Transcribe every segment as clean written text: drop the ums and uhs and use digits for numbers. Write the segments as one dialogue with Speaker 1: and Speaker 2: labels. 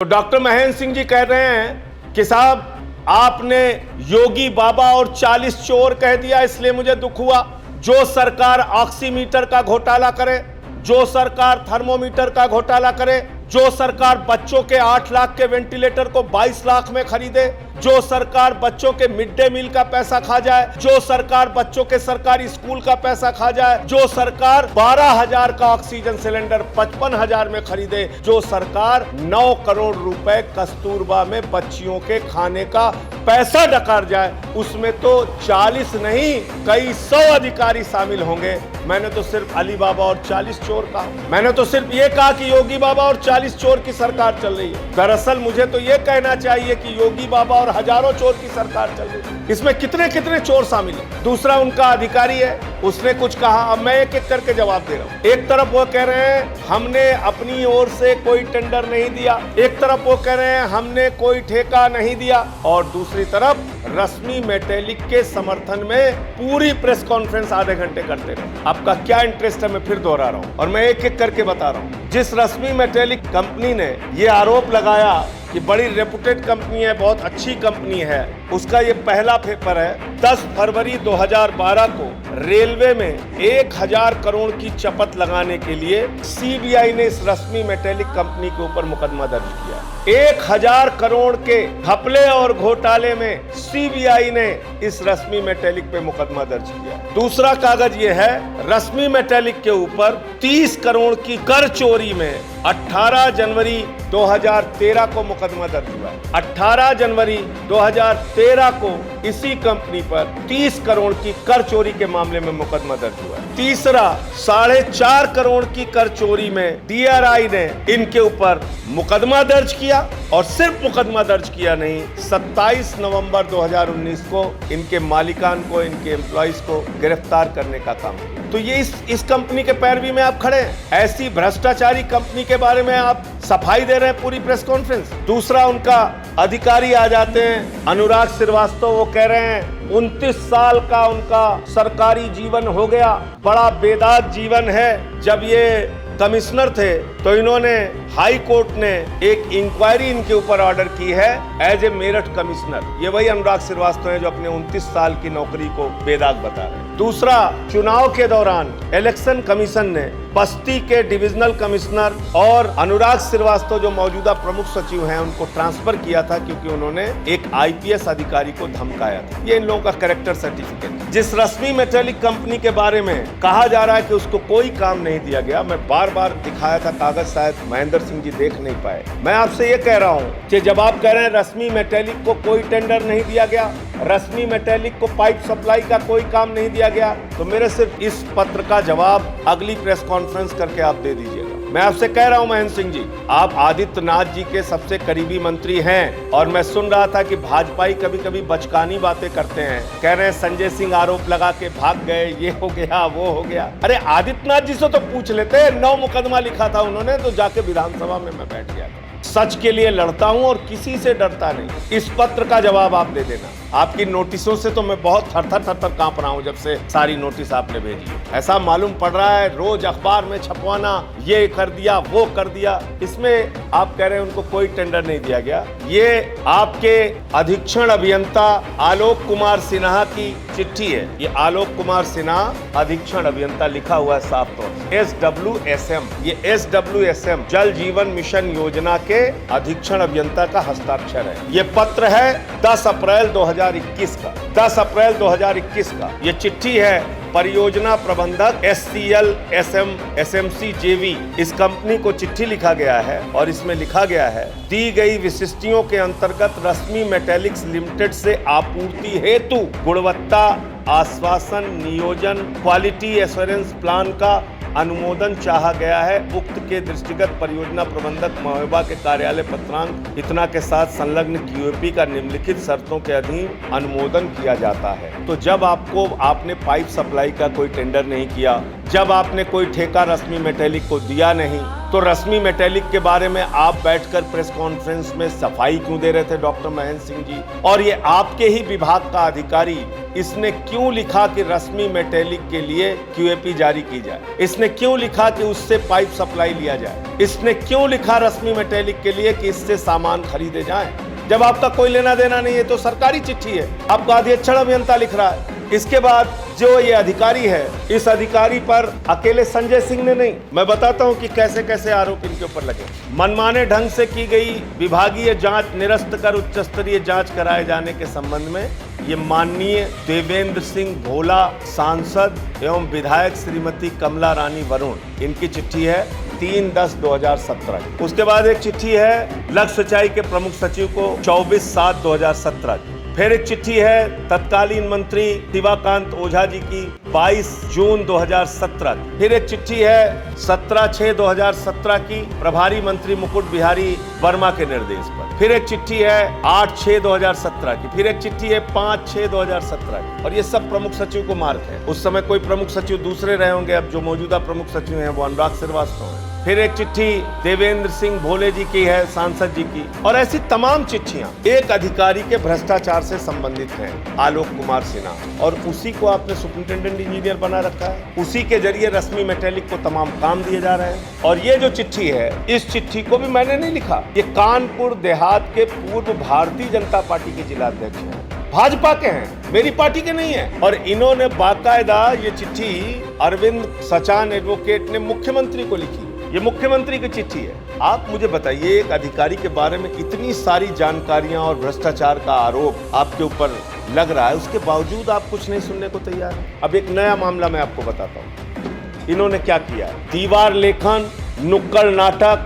Speaker 1: तो डॉक्टर महेंद्र सिंह जी कह रहे हैं कि साहब आपने योगी बाबा और 40 चोर कह दिया, इसलिए मुझे दुख हुआ। जो सरकार ऑक्सीमीटर का घोटाला करे, जो सरकार थर्मोमीटर का घोटाला करे, जो सरकार बच्चों के 8 लाख के वेंटिलेटर को 22 लाख में खरीदे, जो सरकार बच्चों के मिड डे मील का पैसा खा जाए, जो सरकार बच्चों के सरकारी स्कूल का पैसा खा जाए, जो सरकार 12,000 का ऑक्सीजन सिलेंडर 55,000 में खरीदे, जो सरकार 9 करोड़ रुपए कस्तूरबा में बच्चियों के खाने का पैसा डकार जाए, उसमें तो 40 नहीं कई 100 अधिकारी शामिल होंगे। मैंने तो सिर्फ अली बाबा और 40 चोर कहा। मैंने तो सिर्फ ये कहा कि योगी बाबा और 40 चोर की सरकार चल रही है। दरअसल मुझे तो ये कहना चाहिए कि योगी बाबा और हजारों चोर की सरकार चल रही है। इसमें कितने कितने चोर शामिल हैं। दूसरा उनका अधिकारी है, उसने कुछ कहा, अब मैं एक एक करके जवाब दे रहा हूं। एक तरफ वो कह रहे हैं हमने अपनी ओर से कोई टेंडर नहीं दिया, एक तरफ वो कह रहे हैं हमने कोई ठेका नहीं दिया, और दूसरी तरफ रश्मि मेटेलिक के समर्थन में पूरी प्रेस कॉन्फ्रेंस आधे घंटे करते रहे। आपका क्या इंटरेस्ट है मैं फिर दोहरा रहा हूं और मैं एक एक करके बता रहा हूं। जिस रश्मि मेटेलिक कंपनी ने ये आरोप लगाया कि बड़ी रेपुटेड कंपनी है, बहुत अच्छी कंपनी है, उसका ये पहला पेपर है। 10 फरवरी 2012 को रेलवे में 1000 करोड़ की चपत लगाने के लिए सीबीआई ने इस रश्मि मेटेलिक कंपनी के ऊपर मुकदमा दर्ज किया। 1000 करोड़ के घपले और घोटाले में सीबीआई ने इस रश्मि मेटेलिक पे मुकदमा दर्ज किया। दूसरा कागज ये है, रश्मि मेटेलिक के ऊपर 30 करोड़ की कर चोरी में 18 जनवरी 2013 को मुकदमा दर्ज हुआ। 18 जनवरी 2013 को इसी कंपनी पर 30 करोड़ की कर चोरी के मामले में मुकदमा दर्ज हुआ। तीसरा 4.5 करोड़ की कर चोरी में डीआरआई ने इनके ऊपर मुकदमा दर्ज किया, और सिर्फ मुकदमा दर्ज किया नहीं, 27 नवंबर 2019 को इनके मालिकान को, इनके एम्प्लॉइज को गिरफ्तार करने का काम किया। तो ये इस कंपनी के पैरवी में आप खड़े हैं। ऐसी भ्रष्टाचारी कंपनी के बारे में आप सफाई दे रहे हैं पूरी प्रेस कॉन्फ्रेंस। दूसरा उनका अधिकारी आ जाते हैं अनुराग श्रीवास्तव, वो कह रहे हैं 29 साल का उनका सरकारी जीवन हो गया, बड़ा बेदाग जीवन है। जब ये कमिश्नर थे तो इन्होंने हाई कोर्ट ने एक इंक्वायरी इनके ऊपर ऑर्डर की है एज ए मेरठ कमिश्नर। ये वही अनुराग श्रीवास्तव हैं जो अपने 29 साल की नौकरी को बेदाग बता रहे हैं। दूसरा, चुनाव के दौरान इलेक्शन कमीशन ने बस्ती के डिविजनल कमिश्नर और अनुराग श्रीवास्तव जो मौजूदा प्रमुख सचिव हैं उनको ट्रांसफर किया था क्योंकि उन्होंने एक आईपीएस अधिकारी को धमकाया था। ये इन लोगों का कैरेक्टर सर्टिफिकेट। जिस रश्मि मेटेलिक कंपनी के बारे में कहा जा रहा है कि उसको कोई काम नहीं दिया गया, मैं बार बार दिखाया था कागज, शायद महेंद्र सिंह जी देख नहीं पाए। मैं आपसे ये कह रहा हूँ कि जब आप कह रहे हैं रश्मि मेटेलिक को कोई टेंडर नहीं दिया गया, रश्मि मेटेलिक को पाइप सप्लाई का कोई काम नहीं दिया गया, तो मेरे सिर्फ इस पत्र का जवाब अगली प्रेस कॉन्फ्रेंस करके आप दे दीजिएगा। मैं आपसे कह रहा हूं महेंद्र सिंह जी, आप आदित्यनाथ जी के सबसे करीबी मंत्री हैं, और मैं सुन रहा था कि भाजपाई कभी कभी बचकानी बातें करते हैं। कह रहे हैं संजय सिंह आरोप लगा के भाग गए, ये हो गया वो हो गया। अरे आदित्यनाथ जी से तो पूछ लेते, 9 मुकदमा लिखा था उन्होंने, तो जाके विधानसभा में मैं बैठ गया था। सच के लिए लड़ता हूं और किसी से डरता नहीं। इस पत्र का जवाब आप दे देना। आपकी नोटिसों से तो मैं बहुत थर-थर कांप रहा हूं जब से सारी नोटिस आपने भेजी। ऐसा मालूम पड़ रहा है रोज अखबार में छपवाना, ये कर दिया वो कर दिया। इसमें आप कह रहे हैं उनको कोई टेंडर नहीं दिया गया। ये आपके अधीक्षण अभियंता आलोक कुमार सिन्हा की चिट्ठी है। ये आलोक कुमार सिन्हा अधीक्षण अभियंता लिखा हुआ है साफ तौर से, SWSM। ये SWSM जल जीवन मिशन योजना के अधीक्षण अभियंता का हस्ताक्षर है। ये पत्र है 10 अप्रैल 2021 का, 10 अप्रैल 2021 का। ये चिट्ठी है परियोजना प्रबंधक SCL SM SMC JV, इस कंपनी को चिट्ठी लिखा गया है और इसमें लिखा गया है, दी गई विशिष्टियों के अंतर्गत रश्मि मेटेलिक्स लिमिटेड से आपूर्ति हेतु गुणवत्ता आश्वासन नियोजन क्वालिटी एश्योरेंस प्लान का अनुमोदन चाहा गया है। उक्त के दृष्टिगत परियोजना प्रबंधक महोबा के कार्यालय पत्रांक इतना के साथ संलग्न QAP का निम्नलिखित शर्तों के अधीन अनुमोदन किया जाता है। तो जब आपने पाइप सप्लाई का कोई टेंडर नहीं किया, जब आपने कोई ठेका रश्मि मेटेलिक को दिया नहीं, तो तो रश्मि मेटेलिक के बारे में आप बैठकर प्रेस कॉन्फ्रेंस में सफाई क्यों दे रहे थे डॉक्टर महेंद्र सिंह जी? और ये आपके ही विभाग का अधिकारी, इसने क्यों लिखा कि रश्मि मेटेलिक के लिए क्यूएपी जारी की जाए? इसने क्यों लिखा कि उससे पाइप सप्लाई लिया जाए? इसने क्यों लिखा रश्मि मेटेलिक के लिए कि इससे सामान खरीदे जाएं? जब आपका कोई लेना देना नहीं है तो सरकारी चिट्ठी है, आपका अधीक्षण अभियंता लिख रहा है। इसके बाद जो ये अधिकारी है, इस अधिकारी पर अकेले संजय सिंह ने नहीं, मैं बताता हूं कि कैसे कैसे आरोप इनके ऊपर लगे। मनमाने ढंग से की गई विभागीय जांच निरस्त कर उच्च स्तरीय जांच कराए जाने के संबंध में ये माननीय देवेंद्र सिंह भोला सांसद एवं विधायक श्रीमती कमला रानी वरुण, इनकी चिट्ठी है 3/10/2017। उसके बाद एक चिट्ठी है लक्ष्य सिंचाई के प्रमुख सचिव को 24/7/2017। फिर एक चिट्ठी है तत्कालीन मंत्री शिवाकांत ओझा जी की 22 जून 2017। फिर एक चिट्ठी है 17/6/2017 की प्रभारी मंत्री मुकुट बिहारी वर्मा के निर्देश पर। फिर एक चिट्ठी है 8/6/2017 की। फिर एक चिट्ठी है 5/6/2017 की। और ये सब प्रमुख सचिव को मार्क है। उस समय कोई प्रमुख सचिव दूसरे रहे होंगे, अब जो मौजूदा प्रमुख सचिव हैं वो अनुराग श्रीवास्तव हैं। फिर एक चिट्ठी देवेंद्र सिंह भोले जी की है, सांसद जी की। और ऐसी तमाम चिट्ठियां एक अधिकारी के भ्रष्टाचार से संबंधित हैं, आलोक कुमार सिन्हा, और उसी को आपने सुपरिंटेंडेंट इंजीनियर बना रखा है। उसी के जरिए रश्मि मेटेलिक को तमाम काम दिए जा रहे हैं। और ये जो चिट्ठी है, इस चिट्ठी को भी मैंने नहीं लिखा, ये कानपुर देहात के पूर्व भारतीय जनता पार्टी के जिलाध्यक्ष हैं, भाजपा के हैं, मेरी पार्टी के नहीं है। और इन्होंने बाकायदा ये चिट्ठी अरविंद सचान एडवोकेट ने मुख्यमंत्री को लिखी। ये मुख्यमंत्री की चिट्ठी है। आप मुझे बताइए, एक अधिकारी के बारे में इतनी सारी जानकारियां और भ्रष्टाचार का आरोप आपके ऊपर लग रहा है, उसके बावजूद आप कुछ नहीं सुनने को तैयार हैं। अब एक नया मामला मैं आपको बताता हूं। इन्होंने क्या किया है, दीवार लेखन, नुक्कड़ नाटक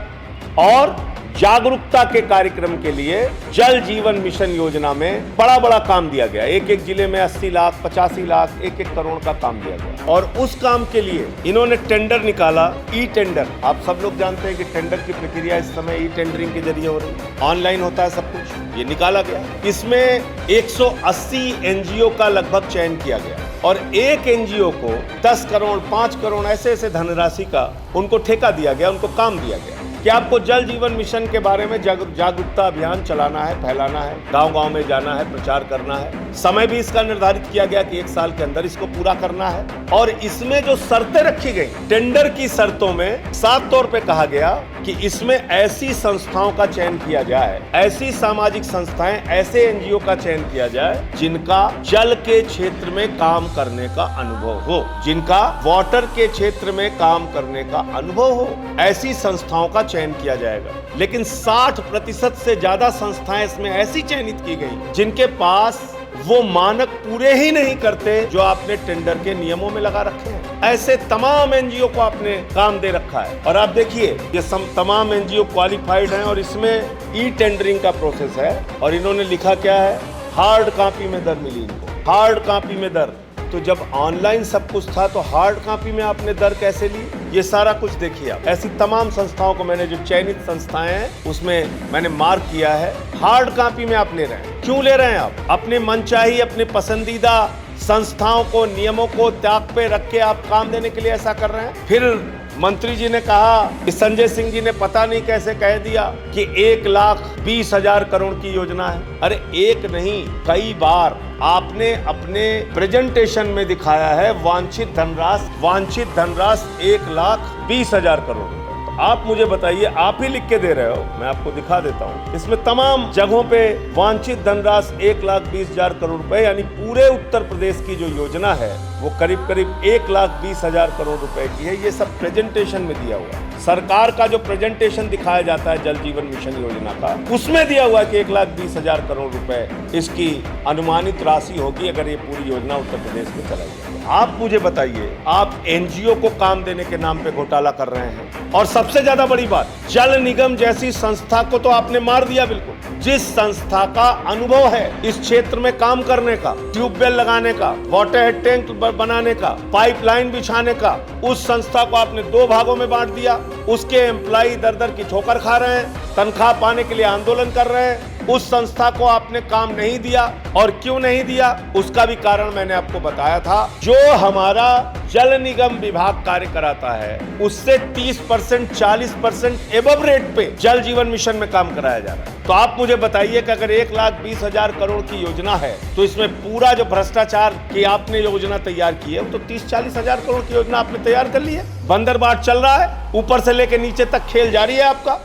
Speaker 1: और जागरूकता के कार्यक्रम के लिए जल जीवन मिशन योजना में बड़ा बड़ा काम दिया गया। एक एक जिले में 80 लाख, 85 लाख, 1-1 करोड़ का काम दिया गया। और उस काम के लिए इन्होंने टेंडर निकाला, ई टेंडर। आप सब लोग जानते हैं कि टेंडर की प्रक्रिया इस समय ई टेंडरिंग के जरिए हो रही है, ऑनलाइन होता है सब कुछ। ये निकाला गया, इसमें 180 एनजीओ का लगभग चयन किया गया और एक एनजीओ को 10 करोड़, 5 करोड़ ऐसे ऐसे धनराशि का उनको ठेका दिया गया, उनको काम दिया गया कि आपको जल जीवन मिशन के बारे में जागरूकता अभियान चलाना है, फैलाना है, गांव-गांव में जाना है, प्रचार करना है। समय भी इसका निर्धारित किया गया कि 1 साल के अंदर इसको पूरा करना है। और इसमें जो शर्तें रखी गई, टेंडर की शर्तों में साफ तौर पे कहा गया कि इसमें ऐसी संस्थाओं का चयन किया जाए, ऐसी सामाजिक संस्थाएं, ऐसे एनजीओ का चयन किया जाए जिनका जल के क्षेत्र में काम करने का अनुभव हो, जिनका वाटर के क्षेत्र में काम करने का अनुभव हो, ऐसी संस्थाओं का चयन किया जाएगा। लेकिन 60% से ज्यादा संस्थाएं इसमें ऐसी चयनित की गई जिनके पास वो मानक पूरे ही नहीं करते जो आपने टेंडर के नियमों में लगा रखे हैं। ऐसे तमाम एनजीओ को आपने काम दे रखा है। और आप देखिए, ये तमाम एनजीओ क्वालिफाइड हैं और इसमें ई टेंडरिंग का प्रोसेस है। और इन्होंने लिखा क्या है, हार्ड कॉपी में दर मिली इनको, हार्ड कॉपी में दर। तो जब ऑनलाइन सब कुछ था तो हार्ड कॉपी में आपने दर कैसे ली? ये सारा कुछ देखिए आप। ऐसी तमाम संस्थाओं को मैंने, जो चयनित संस्थाएं हैं उसमें मैंने मार्क किया है, हार्ड कॉपी में आप ले रहे हैं। क्यों ले रहे हैं आप? अपने मनचाही, अपने पसंदीदा संस्थाओं को, नियमों को त्याग पे रख के आप काम देने के लिए ऐसा कर रहे हैं। फिर मंत्री जी ने कहा कि संजय सिंह जी ने पता नहीं कैसे कह दिया कि 1,20,000 करोड़ की योजना है। अरे एक नहीं, कई बार आपने अपने प्रेजेंटेशन में दिखाया है वांछित धनराशि 1,20,000 करोड़। आप मुझे बताइए, आप ही लिख के दे रहे हो, मैं आपको दिखा देता हूँ। इसमें तमाम जगहों पे वांछित धनराशि 1,20,000 करोड़ रुपए, यानी पूरे उत्तर प्रदेश की जो योजना है वो करीब करीब 1,20,000 करोड़ रुपए की है। ये सब प्रेजेंटेशन में दिया हुआ है। सरकार का जो प्रेजेंटेशन दिखाया जाता है जल जीवन मिशन योजना का, उसमें दिया हुआ है कि 1,20,000 करोड़ रुपए इसकी अनुमानित राशि होगी अगर ये पूरी योजना उत्तर प्रदेश में चलाई जाए। आप मुझे बताइए, आप एनजीओ को काम देने के नाम पे घोटाला कर रहे हैं। और सबसे ज्यादा बड़ी बात, जल निगम जैसी संस्था को तो आपने मार दिया बिल्कुल। जिस संस्था का अनुभव है इस क्षेत्र में काम करने का, ट्यूबवेल लगाने का, वाटर हेड टैंक बनाने का, पाइपलाइन बिछाने का, उस संस्था को आपने 2 भागों में बांट दिया। उसके एम्प्लॉई दर दर की ठोकर खा रहे हैं, तनख्वाह पाने के लिए आंदोलन कर रहे हैं। उस संस्था को आपने काम नहीं दिया। और क्यों नहीं दिया उसका भी कारण मैंने आपको बताया था। जो हमारा जल निगम विभाग कार्य कराता है उससे 30%, 40% एबव रेट पे जल जीवन मिशन में काम कराया जा रहा है। तो आप मुझे बताइए कि अगर 1,20,000 करोड़ की योजना है तो इसमें पूरा जो भ्रष्टाचार की आपने योजना तैयार की है वो तो 30-40 हजार करोड़ की योजना आपने तैयार कर ली है। बंदरबाट चल रहा है, ऊपर से लेकर नीचे तक खेल जारी है आपका।